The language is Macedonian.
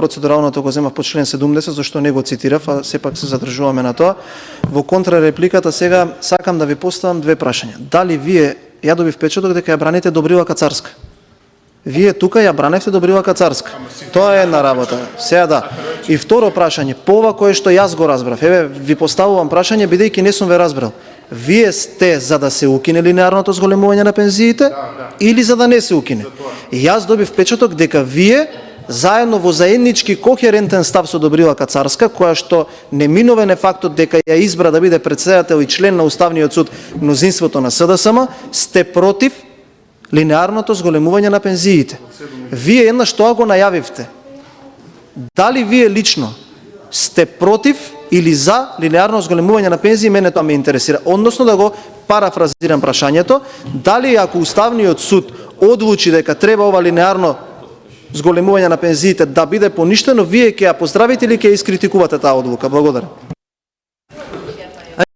процедуралното го земав по член 70, зашто не го цитирав, а сепак се задржуваме на тоа. Во контрарепликата сега сакам да ви поставам две прашања. Дали вие, ја добив печаток дека ја браните Добрила Кацарска? Вие тука ја браневте Добрила Кацарска. Тоа е една работа. Сега да. И второ прашање, по ова кое што јас го разбрав. Еве, ви поставувам прашање бидејќи не сум ве разбрал. Вие сте за да се укине линеарното зголемување на пензиите или за да не се укине? И јас добив печаток дека вие заедно во заеднички кохерентен став со Добрила Кацарска, која што неминовен е фактот дека ја избра да биде претседател и член на Уставниот суд мнозинството на СДСМ, сте против линеарното зголемување на пензиите. Вие еднаш тоа го најавивте. Дали вие лично сте против или за линеарно зголемување на пензии, мене тоа ме интересира. Односно да го парафразирам прашањето, дали ако Уставниот суд одлучи дека треба ова линеарно зголемување на пензиите да биде поништено, вие ќе ја поздравите или ќе ја искритикувате таа одлука? Благодарам.